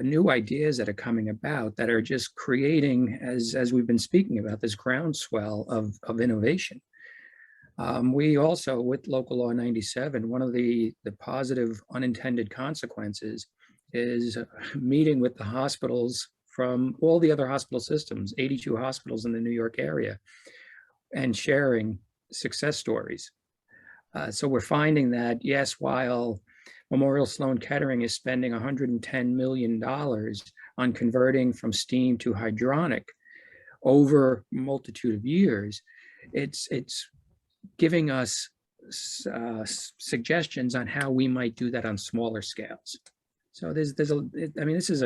new ideas that are coming about that are just creating, as we've been speaking about, this groundswell of innovation. We also, with Local Law 97, one of the positive unintended consequences is meeting with the hospitals from all the other hospital systems, 82 hospitals in the New York area, and sharing success stories. So we're finding that, yes, while Memorial Sloan Kettering is spending $110 million on converting from steam to hydronic over a multitude of years, it's giving us suggestions on how we might do that on smaller scales. So I mean, this is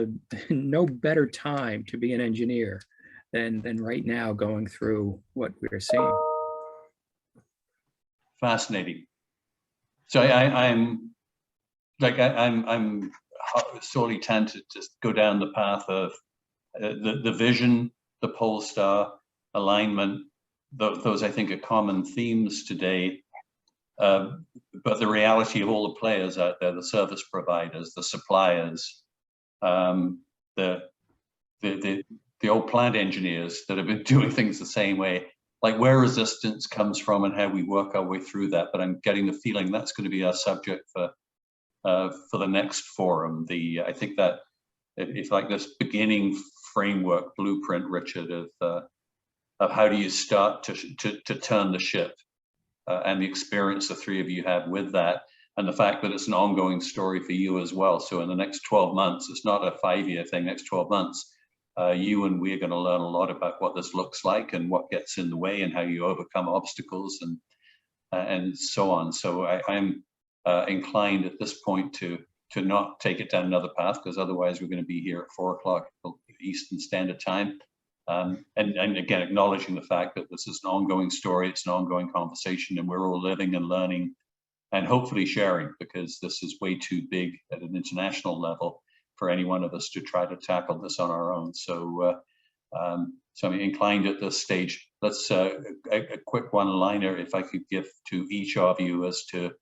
no better time to be an engineer than right now going through what we're seeing. Fascinating. So I'm sorely tempted to go down the path of the vision, the pole star, alignment. Those I think are common themes today. But the reality of all the players out there, the service providers, the suppliers, the old plant engineers that have been doing things the same way, like where resistance comes from and how we work our way through that. But I'm getting the feeling that's going to be our subject for the next forum. I think that it's like this beginning framework blueprint, Richard, of how do you start to turn the ship. And the experience the three of you have with that, and the fact that it's an ongoing story for you as well. So in the next 12 months, it's not a 5-year thing, next 12 months, you and we are going to learn a lot about what this looks like and what gets in the way and how you overcome obstacles and so on. So I'm inclined at this point to not take it down another path, because otherwise we're going to be here at 4 o'clock Eastern Standard Time. And again, acknowledging the fact that this is an ongoing story, it's an ongoing conversation, and we're all living and learning and hopefully sharing, because this is way too big at an international level for any one of us to try to tackle this on our own. So, so I'm inclined at this stage. Let's a quick one-liner, if I could give to each of you, as to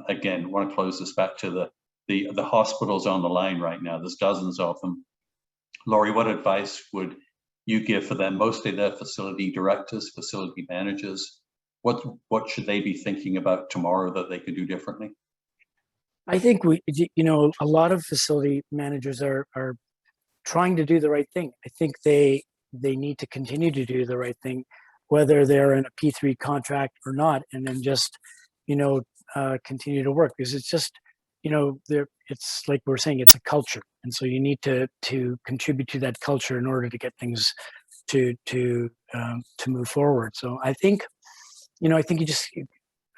again, I want to close this back to the hospitals on the line right now. There's dozens of them. Laurie, what advice would you give for them? Mostly their facility directors, facility managers. What should they be thinking about tomorrow that they could do differently? I think a lot of facility managers are trying to do the right thing. I think they need to continue to do the right thing, whether they're in a P3 contract or not, and then just, continue to work, because it's just, it's like we're saying, it's a culture. And so you need to contribute to that culture in order to get things to move forward. So I think,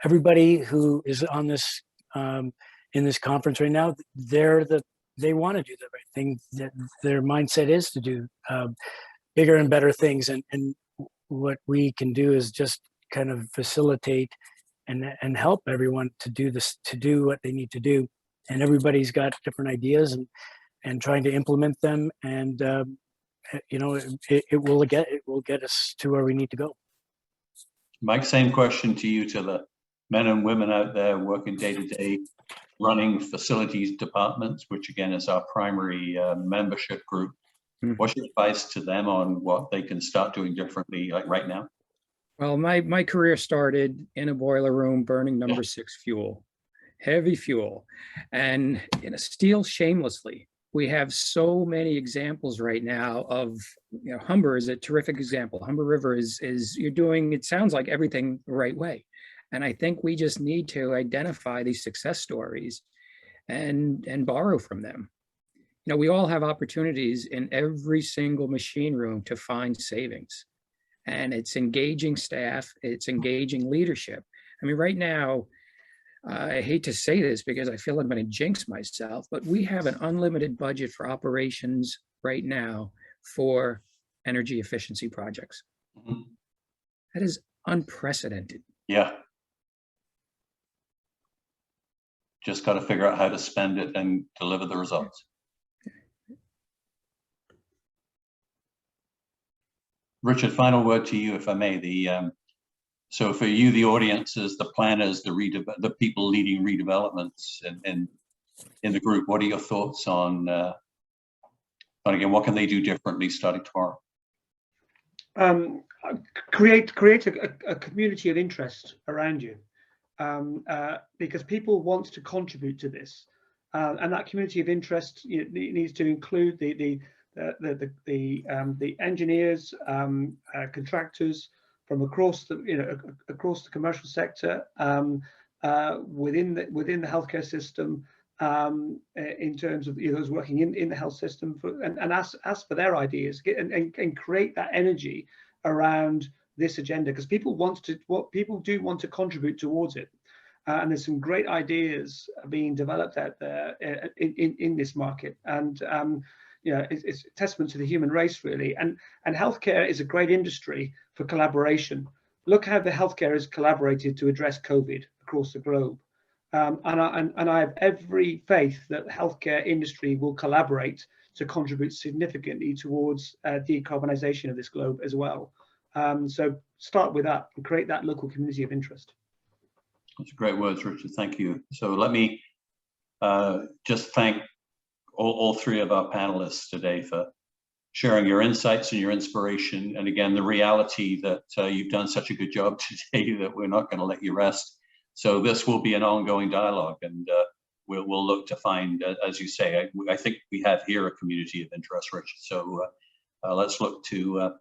everybody who is on this, in this conference right now, they want to do the right thing. Their mindset is to do bigger and better things. And what we can do is just kind of facilitate and help everyone to do this, to do what they need to do. And everybody's got different ideas and trying to implement them. And, it will get us to where we need to go. Mike, same question to you, to the men and women out there working day to day, running facilities departments, which again is our primary membership group. What's your advice to them on what they can start doing differently, like right now? Well, my career started in a boiler room burning number 6 fuel, heavy fuel, and steal shamelessly. We have so many examples right now of, Humber is a terrific example. Humber River is you're doing, it sounds like everything the right way. And I think we just need to identify these success stories and borrow from them. We all have opportunities in every single machine room to find savings. And it's engaging staff, it's engaging leadership. I mean, right now, I hate to say this because I feel I'm going to jinx myself, but we have an unlimited budget for operations right now for energy efficiency projects. Mm-hmm. That is unprecedented. Yeah. Just got to figure out how to spend it and deliver the results. Richard, final word to you, if I may. So for you, the audiences, the planners, the people leading redevelopments in the group, what are your thoughts on again, what can they do differently starting tomorrow? Create a community of interest around you, because people want to contribute to this, and that community of interest needs to include the engineers, contractors from across the commercial sector, within the healthcare system, in terms of those working in the health system, and ask for their ideas, and create that energy around this agenda, because people do want to contribute towards it, and there's some great ideas being developed out there in this market, and it's a testament to the human race, really. And healthcare is a great industry for collaboration. Look how the healthcare has collaborated to address COVID across the globe. And I have every faith that the healthcare industry will collaborate to contribute significantly towards decarbonisation of this globe as well. So start with that and create that local community of interest. That's great words, Richard. Thank you. So let me just thank all three of our panelists today for sharing your insights and your inspiration. And again, the reality that you've done such a good job today that we're not going to let you rest. So this will be an ongoing dialogue, and we'll look to find, as you say, I think we have here a community of interest, Richard. So let's look to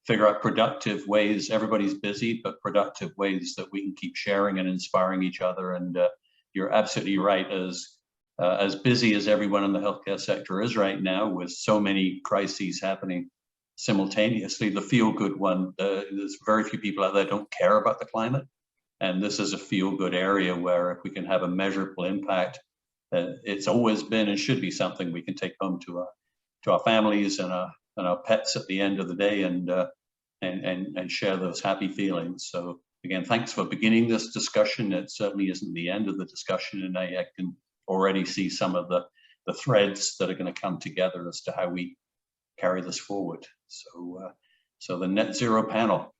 figure out productive ways. Everybody's busy, but productive ways that we can keep sharing and inspiring each other. And you're absolutely right. As busy as everyone in the healthcare sector is right now, with so many crises happening simultaneously, the feel-good one, there's very few people out there don't care about the climate. And this is a feel-good area where if we can have a measurable impact it's always been and should be something we can take home to our families and our pets at the end of the day, and share those happy feelings. So again, thanks for beginning this discussion. It certainly isn't the end of the discussion, and I can already see some of the threads that are going to come together as to how we carry this forward. So the net zero panel,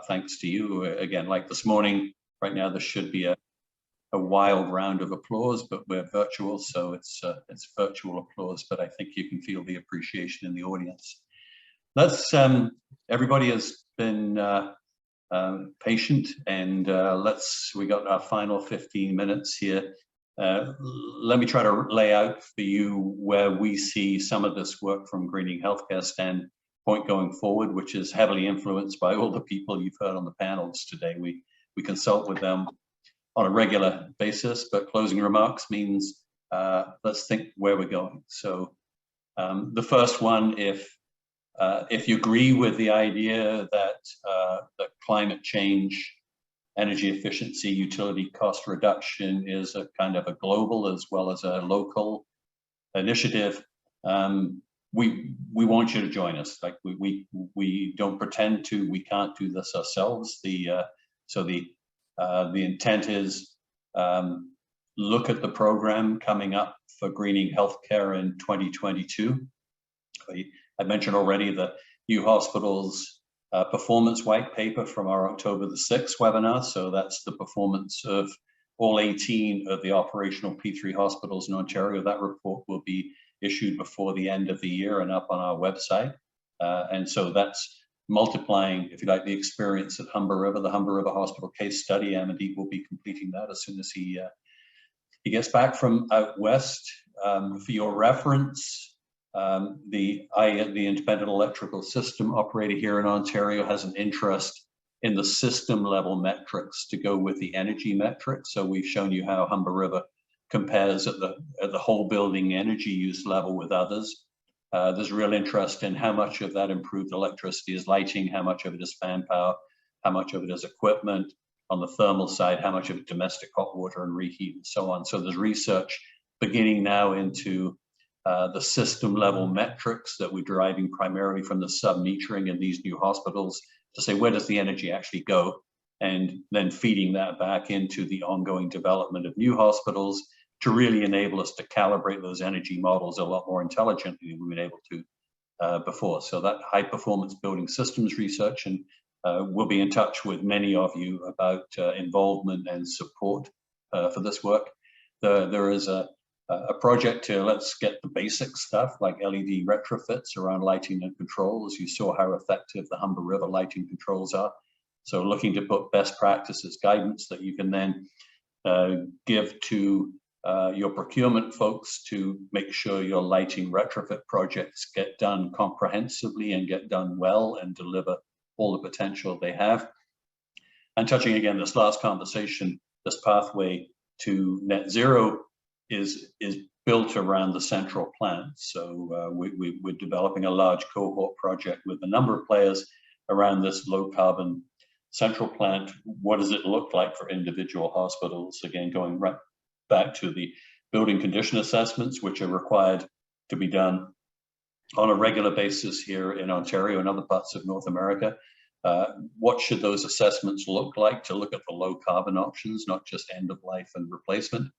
thanks to you again. Like this morning, right now there should be a wild round of applause, but we're virtual, so it's virtual applause. But I think you can feel the appreciation in the audience. Let's everybody has been patient, and we got our final 15 minutes here. Let me try to lay out for you where we see some of this work from Greening Healthcare standpoint going forward, which is heavily influenced by all the people you've heard on the panels today. We consult with them on a regular basis, but closing remarks means let's think where we're going. So the first one, if you agree with the idea that climate change, energy efficiency, utility cost reduction is a kind of a global as well as a local initiative, we want you to join us. Like we don't pretend to, we can't do this ourselves. So the intent is look at the program coming up for Greening Healthcare in 2022. I mentioned already the new hospitals performance white paper from our October the 6th webinar. So that's the performance of all 18 of the operational P3 hospitals in Ontario. That report will be issued before the end of the year and up on our website. And so that's multiplying, if you like, the experience at Humber River, the Humber River Hospital case study. Amandeep will be completing that as soon as he gets back from out west. For your reference, the independent electrical system operator here in Ontario has an interest in the system level metrics to go with the energy metrics. So we've shown you how Humber River compares at the whole building energy use level with others. There's real interest in how much of that improved electricity is lighting, how much of it is fan power, how much of it is equipment. On the thermal side, how much of it domestic hot water and reheat and so on. So there's research beginning now into the system level metrics that we're deriving primarily from the sub-metering in these new hospitals to say, where does the energy actually go? And then feeding that back into the ongoing development of new hospitals to really enable us to calibrate those energy models a lot more intelligently than we've been able to before. So that high performance building systems research, and we'll be in touch with many of you about involvement and support for this work. There is a project to let's get the basic stuff like LED retrofits around lighting and controls. You saw how effective the Humber River lighting controls are. So looking to put best practices guidance that you can then give to your procurement folks to make sure your lighting retrofit projects get done comprehensively and get done well and deliver all the potential they have. And touching again this last conversation, this pathway to net zero is built around the central plant. So we're developing a large cohort project with a number of players around this low carbon central plant. What does it look like for individual hospitals? Again, going right back to the building condition assessments, which are required to be done on a regular basis here in Ontario and other parts of North America. What should those assessments look like to look at the low carbon options, not just end of life and replacement?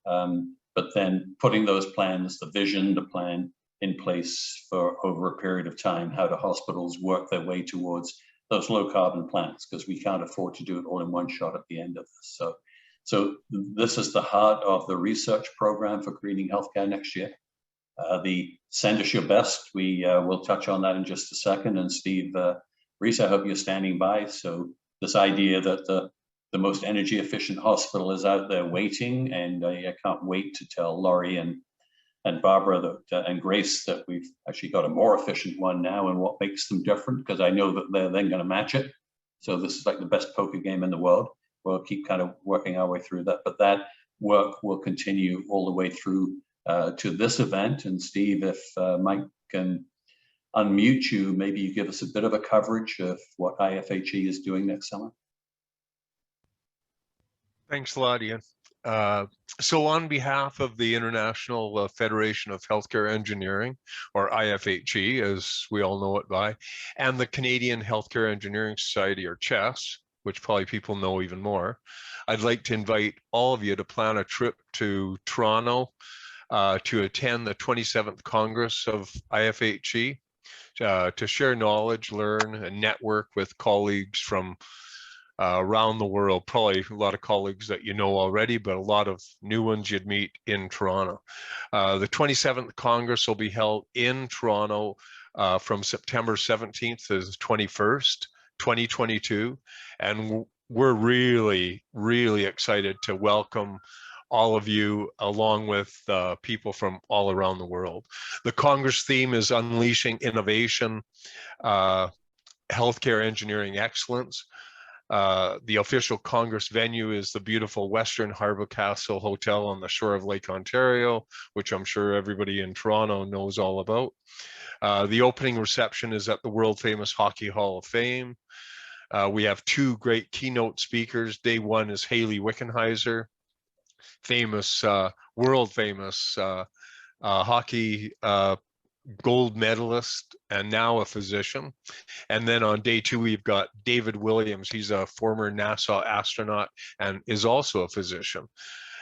But then putting those plans, the vision, the plan in place for over a period of time, how do hospitals work their way towards those low carbon plants, because we can't afford to do it all in one shot at the end of this. So this is the heart of the research program for Greening Healthcare next year. The Send Us Your Best, we will touch on that in just a second. And Steve, Reese, I hope you're standing by. So this idea that the most energy efficient hospital is out there waiting, and I can't wait to tell Laurie and Barbara that, and Grace that we've actually got a more efficient one now, and what makes them different, because I know that they're then going to match it. So this is like the best poker game in the world. We'll keep kind of working our way through that, but that work will continue all the way through to this event. And Steve, if Mike can unmute you, maybe you give us a bit of a coverage of what IFHE is doing next summer. Thanks a lot, Ian. So on behalf of the International Federation of Healthcare Engineering, or IFHE, as we all know it by, and the Canadian Healthcare Engineering Society, or CHES, which probably people know even more, I'd like to invite all of you to plan a trip to Toronto to attend the 27th Congress of IFHE, to share knowledge, learn, and network with colleagues from around the world. Probably a lot of colleagues that you know already, but a lot of new ones you'd meet in Toronto. The 27th Congress will be held in Toronto from September 17th to the 21st, 2022. And we're really, really excited to welcome all of you, along with people from all around the world. The Congress theme is Unleashing Innovation, Healthcare Engineering Excellence. The official Congress venue is the beautiful Western Harbour Castle Hotel on the shore of Lake Ontario, which I'm sure everybody in Toronto knows all about. The opening reception is at the world famous Hockey Hall of Fame. We have two great keynote speakers. Day one is Haley Wickenheiser, famous, world famous hockey gold medalist and now a physician. And then on day two, we've got David Williams. He's a former NASA astronaut and is also a physician.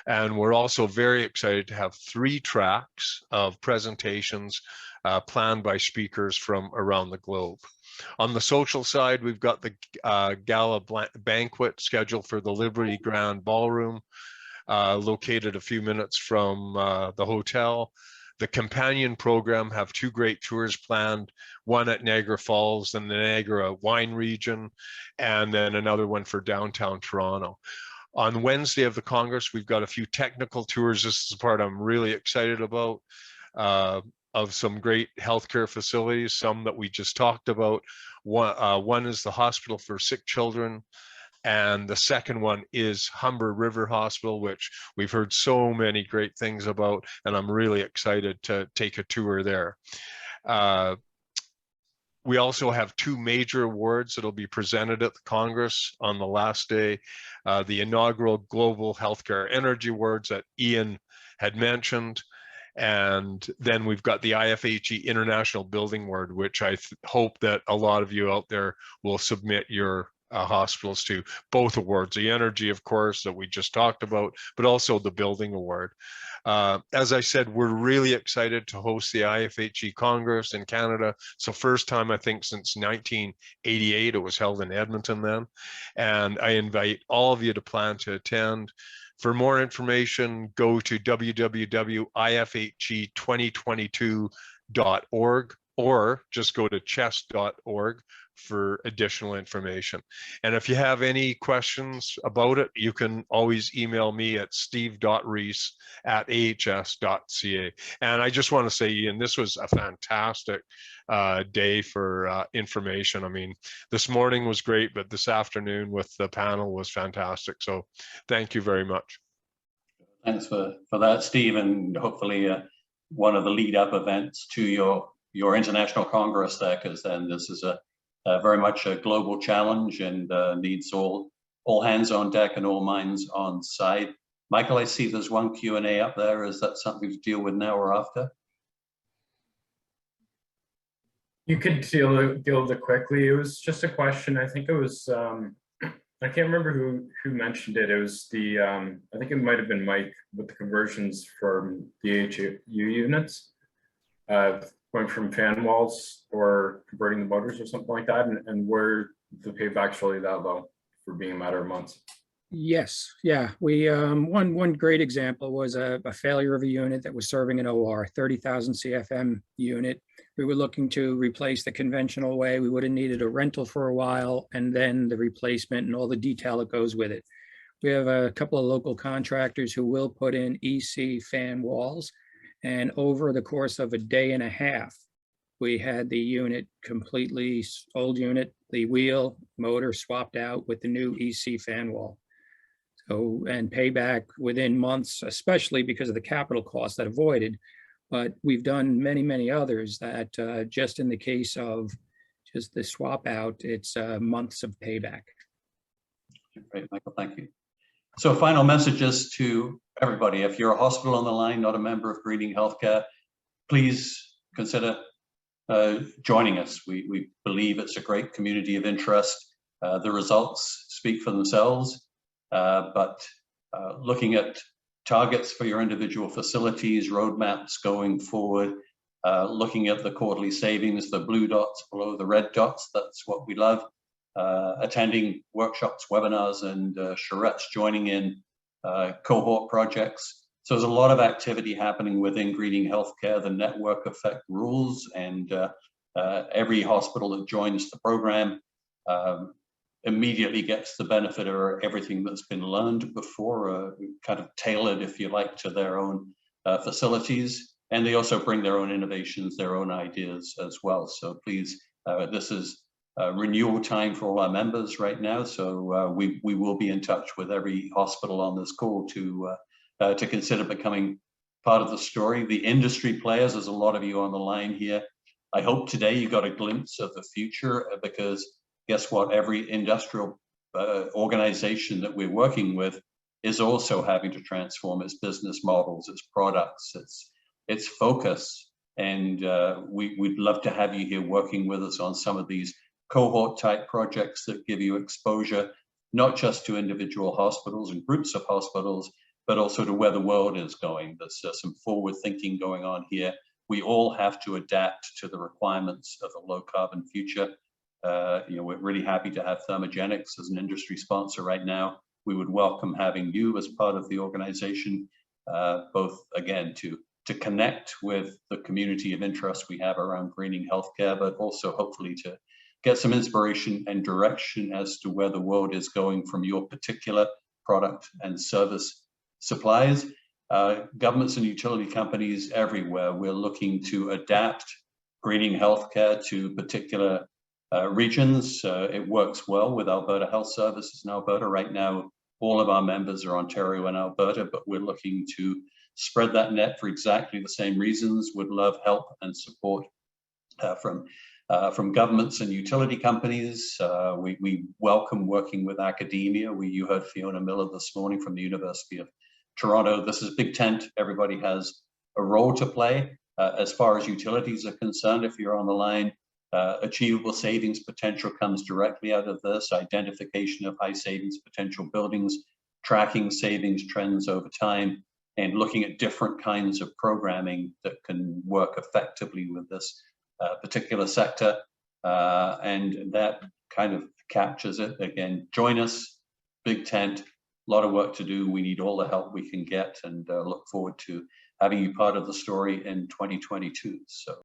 And we're also very excited to have 3 tracks of presentations planned by speakers from around the globe. On the social side, we've got the gala banquet scheduled for the Liberty Grand Ballroom, located a few minutes from the hotel. The companion program have 2 great tours planned, one at Niagara Falls and the Niagara wine region, and then another one for downtown Toronto. On Wednesday of the Congress, we've got a few technical tours. This is the part I'm really excited about, of some great healthcare facilities, some that we just talked about. One is the Hospital for Sick Children, and the second one is Humber River Hospital, which we've heard so many great things about, and I'm really excited to take a tour there. We also have 2 major awards that'll be presented at the Congress on the last day. The inaugural Global Healthcare Energy Awards that Ian had mentioned. And then we've got the IFHE International Building Award, which I hope that a lot of you out there will submit your hospitals to. Both awards, the energy, of course, that we just talked about, but also the building award. As I said, we're really excited to host the IFHE Congress in Canada. So first time, I think, since 1988, it was held in Edmonton then. And I invite all of you to plan to attend. For more information, go to www.ifhe2022.org or just go to chess.org for additional information. And if you have any questions about it, you can always email me at steve.reese@ahs.ca. And I just want to say, Ian, this was a fantastic day for information. I mean, this morning was great, but this afternoon with the panel was fantastic. So thank you very much. Thanks for that, Steve, and hopefully one of the lead-up events to your International Congress there, because then this is a very much a global challenge and needs all hands on deck and all minds on side. Michael, I see there's one Q&A up there. Is that something to deal with now or after? You could deal with it quickly. It was just a question. I think it was, I can't remember who mentioned it. It was the, I think it might have been Mike with the conversions from the AHU units, going from fan walls or converting the motors or something like that, and where the payback's really that low for being a matter of months. Yes, yeah. We one great example was a failure of a unit that was serving an OR, 30,000 CFM unit. We were looking to replace the conventional way. We would have needed a rental for a while and then the replacement and all the detail that goes with it. We have a couple of local contractors who will put in EC fan walls, and over the course of a day and a half, we had the unit completely, old unit, the wheel, motor swapped out with the new EC fan wall. So, and payback within months, especially because of the capital costs that avoided. But we've done many, many others that just in the case of just the swap out, it's months of payback. Great, Michael, thank you. So final messages to everybody. If you're a hospital on the line, not a member of Greening Healthcare, please consider joining us. We believe it's a great community of interest. The results speak for themselves, but looking at targets for your individual facilities, roadmaps going forward, looking at the quarterly savings, the blue dots below the red dots, that's what we love. Attending workshops, webinars, and charrettes, joining in cohort projects. So there's a lot of activity happening within Greening Healthcare. The network effect rules, and every hospital that joins the program immediately gets the benefit of everything that's been learned before, kind of tailored, if you like, to their own facilities. And they also bring their own innovations, their own ideas as well. So please, this is renewal time for all our members right now. So we will be in touch with every hospital on this call to consider becoming part of the story. The industry players, there's a lot of you on the line here. I hope today you got a glimpse of the future, because guess what? Every industrial organization that we're working with is also having to transform its business models, its products, its focus. And we'd love to have you here working with us on some of these cohort type projects that give you exposure, not just to individual hospitals and groups of hospitals, but also to where the world is going. There's some forward thinking going on here. We all have to adapt to the requirements of a low carbon future. We're really happy to have Thermogenics as an industry sponsor right now. We would welcome having you as part of the organization, both again to connect with the community of interest we have around greening healthcare, but also hopefully to get some inspiration and direction as to where the world is going from your particular product and service supplies. Governments and utility companies everywhere, we're looking to adapt greening healthcare to particular regions. It works well with Alberta Health Services in Alberta. Right now, all of our members are Ontario and Alberta, but we're looking to spread that net for exactly the same reasons. Would love help and support from governments and utility companies. We welcome working with academia. You heard Fiona Miller this morning from the University of Toronto. This is big tent. Everybody has a role to play. As far as utilities are concerned, if you're on the line, achievable savings potential comes directly out of this. Identification of high savings potential buildings, tracking savings trends over time, and looking at different kinds of programming that can work effectively with this particular sector. And that kind of captures it. Again, join us, big tent, a lot of work to do. We need all the help we can get, and look forward to having you part of the story in 2022. So.